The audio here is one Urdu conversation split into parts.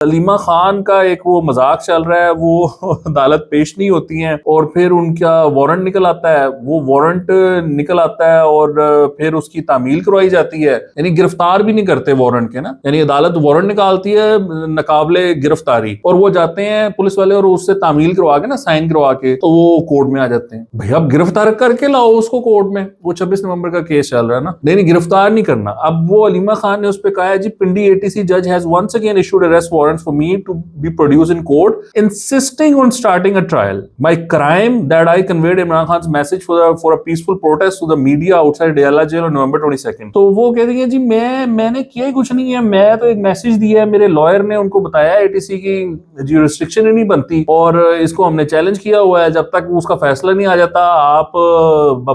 علیمہ خان کا ایک وہ مذاق چل رہا ہے، وہ عدالت پیش نہیں ہوتی ہیں اور پھر ان کا وارنٹ نکل آتا ہے، وہ وارنٹ نکل آتا ہے اور پھر اس کی تعمیل کروائی جاتی ہے، یعنی گرفتار بھی نہیں کرتے وارنٹ کے نا، یعنی عدالت وارنٹ نکالتی ہے ناقابل گرفتاری اور وہ جاتے ہیں پولیس والے اور اس سے تعمیل کروا کے نا سائن کروا کے تو وہ کورٹ میں آ جاتے ہیں. بھئی اب گرفتار کر کے لاؤ اس کو کورٹ میں، وہ 26 نومبر کا کیس چل رہا ہے نا، نہیں گرفتار نہیں کرنا. اب وہ علیمہ خان نے اس پہ کہا ہے جی پنڈی ATC جج has once again issued arrest warrants for me to be produced in court insisting on starting a trial. My crime that I conveyed Imran Khan's message for a peaceful protest to the media outside Diyala jail on November 22nd. تو وہ کہتی ہیں جی میں نے کیا ہی کچھ نہیں ہے، میں تو ایک میسج دیا ہے، میرے لائر نے ان کو بتایا ATC کی جیورسڈکشن ہی نہیں بنتی اور اس کو ہم نے چیلنج کیا ہوا ہے، جب تک اس کا فیصلہ نہیں آ جاتا آپ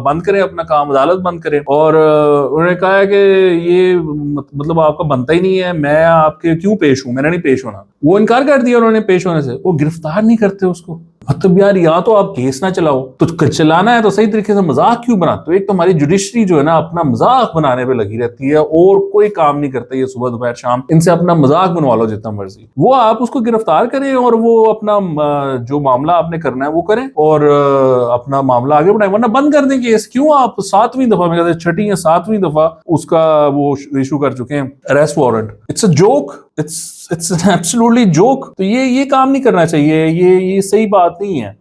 بند کریں اپنا کام، عدالت بند کریں. اور انہوں نے کہا ہے کہ یہ مطلب آپ کا بنتا ہی نہیں ہے، میں آپ کے کیوں پیش ہوں، میں نے نہیں پیش ہونا. وہ انکار کر دیا انہوں نے پیش ہونے سے، وہ گرفتار نہیں کرتے اس کو. مطلب یار یا تو آپ کیس نہ چلاؤ، تو چلانا ہے تو صحیح طریقے سے مذاق کیوں بناتے ہو؟ ایک تو ہماری جوڈیشری جو ہے نا اپنا مذاق بنانے پہ لگی رہتی ہے اور کوئی کام نہیں کرتا یہ صبح دوپہر شام، ان سے اپنا مذاق بنوا لو جتنا مرضی. وہ آپ اس کو گرفتار کریں اور وہ اپنا جو معاملہ آپ نے کرنا ہے وہ کریں اور اپنا معاملہ آگے بڑھائیں، ورنہ بند کر دیں کیس. کیوں آپ 7ویں دفعہ میں کہتے ہیں 6ٹھی یا 7ویں دفعہ اس کا وہ ایشو کر چکے ہیں arrest warrant. It's a joke, it's absolutely joke. تو یہ کام نہیں کرنا چاہیے، یہ صحیح بات نہیں ہے.